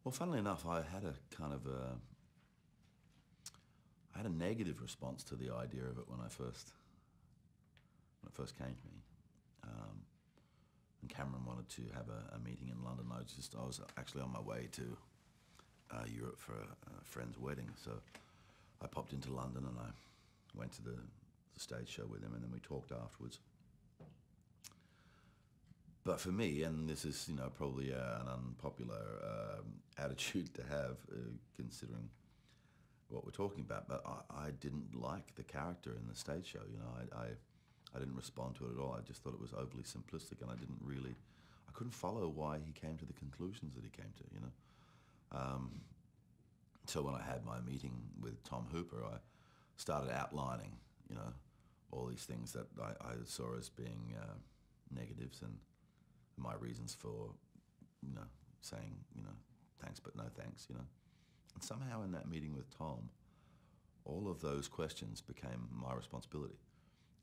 Well, funnily enough, I had a negative response to the idea of it when it first came to me. And Cameron wanted to have a meeting in London. I was actually on my way to Europe for a friend's wedding, so I popped into London and I went to the stage show with him, and then we talked afterwards. But for me, and this is probably an unpopular attitude to have, considering what we're talking about, but I didn't like the character in the stage show. I didn't respond to it at all. I just thought it was overly simplistic, and I couldn't follow why he came to the conclusions that he came to. So when I had my meeting with Tom Hooper, I started outlining, all these things that I saw as being negatives and my reasons for, saying, thanks but no thanks, And somehow in that meeting with Tom, all of those questions became my responsibility.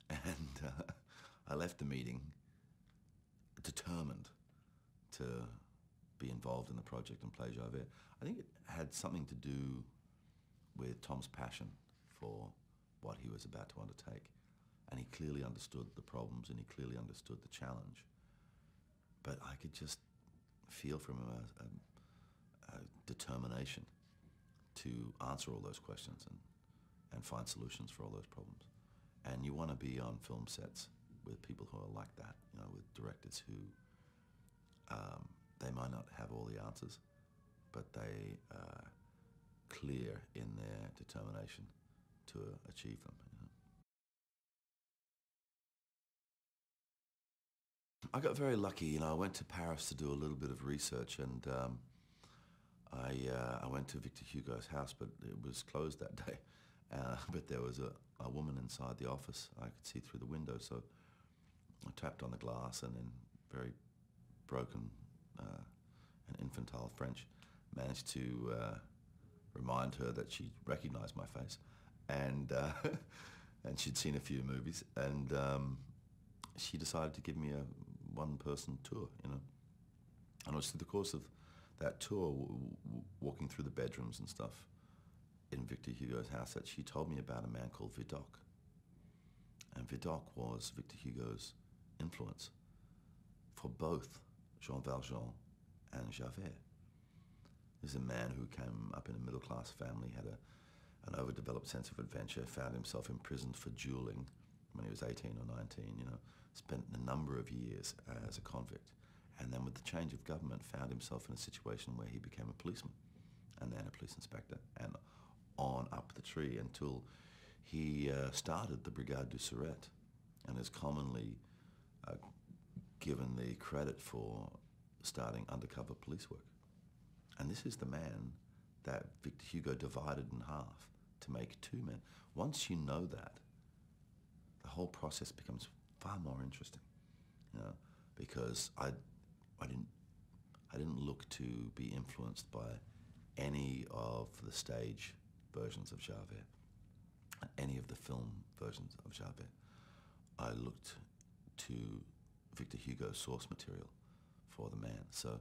And I left the meeting determined to be involved in the project and play Javert. I think it had something to do with Tom's passion for what he was about to undertake. And he clearly understood the problems and he clearly understood the challenge. But I could just feel from him a determination to answer all those questions and find solutions for all those problems. And you want to be on film sets with people who are like that, with directors who, they might not have all the answers, but they are clear in their determination to achieve them. I got very lucky. I went to Paris to do a little bit of research, and I went to Victor Hugo's house, but it was closed that day. But there was a woman inside the office. I could see through the window, so I tapped on the glass, and in very broken and infantile French, managed to remind her that she recognized my face, and and she'd seen a few movies, and she decided to give me a one-person tour, And it was through the course of that tour, walking through the bedrooms and stuff in Victor Hugo's house, that she told me about a man called Vidocq. And Vidocq was Victor Hugo's influence for both Jean Valjean and Javert. He's a man who came up in a middle-class family, had an overdeveloped sense of adventure, found himself imprisoned for dueling when he was 18 or 19, spent a number of years as a convict. And then with the change of government, found himself in a situation where he became a policeman and then a police inspector, and on up the tree until he started the Brigade du Surete, and is commonly given the credit for starting undercover police work. And this is the man that Victor Hugo divided in half to make two men. Once you know that, the whole process becomes far more interesting, because I didn't look to be influenced by any of the stage versions of Javert, any of the film versions of Javert. I looked to Victor Hugo's source material for the man. So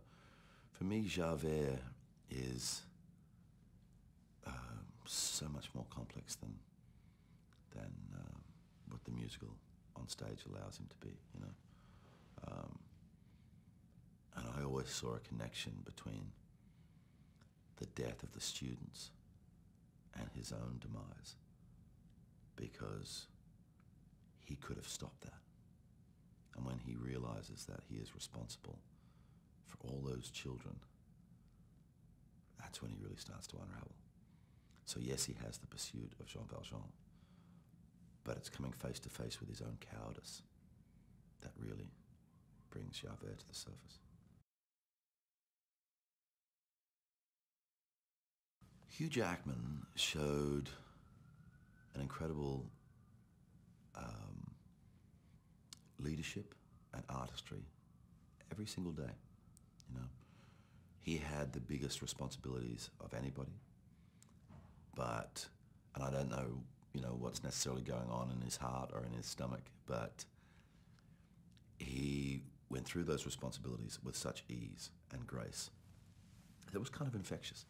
for me, Javert is so much more complex than what the musical on stage allows him to be, And I always saw a connection between the death of the students and his own demise, because he could have stopped that. And when he realizes that he is responsible for all those children, that's when he really starts to unravel. So yes, he has the pursuit of Jean Valjean, but it's coming face to face with his own cowardice that really brings Javert to the surface. Hugh Jackman showed an incredible leadership and artistry every single day. He had the biggest responsibilities of anybody, and I don't know, what's necessarily going on in his heart or in his stomach, but he went through those responsibilities with such ease and grace It was kind of infectious.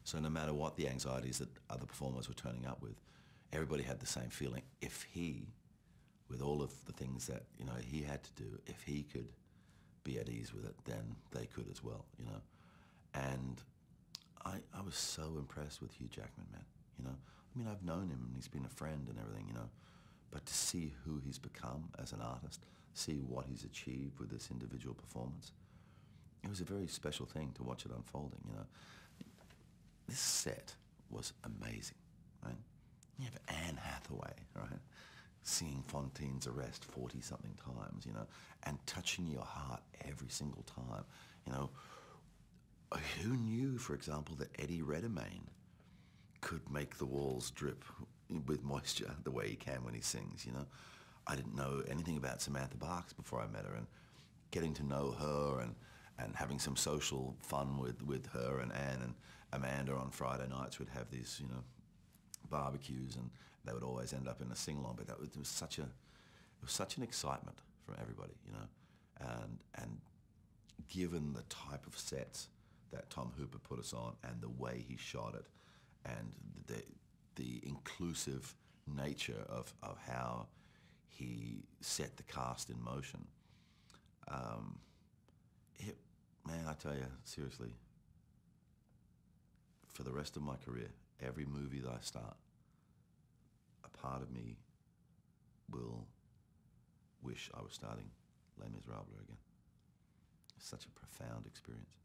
So no matter what the anxieties that other performers were turning up with, everybody had the same feeling. If he, with all of the things that, you know, he had to do, if he could be at ease with it, then they could as well, you know. And I was so impressed with Hugh Jackman, man, you know. I mean, I've known him and he's been a friend and everything, you know, but to see who he's become as an artist, see what he's achieved with this individual performance, it was a very special thing to watch it unfolding, you know. This set was amazing, right? You have Anne Hathaway, right, seeing Fontaine's Arrest 40-something times, you know, and touching your heart every single time, you know. Who knew, for example, that Eddie Redmayne could make the walls drip with moisture the way he can when he sings, you know? I didn't know anything about Samantha Barks before I met her, and getting to know her and having some social fun with her and Anne and Amanda on Friday nights, we'd have these, you know, barbecues, and they would always end up in a sing-along, but it was such an excitement from everybody, you know, and given the type of sets that Tom Hooper put us on and the way he shot it and the inclusive nature of how he set the cast in motion, man, I tell you, seriously, for the rest of my career, every movie that I start, a part of me will wish I was starting Les Miserables again. It's such a profound experience.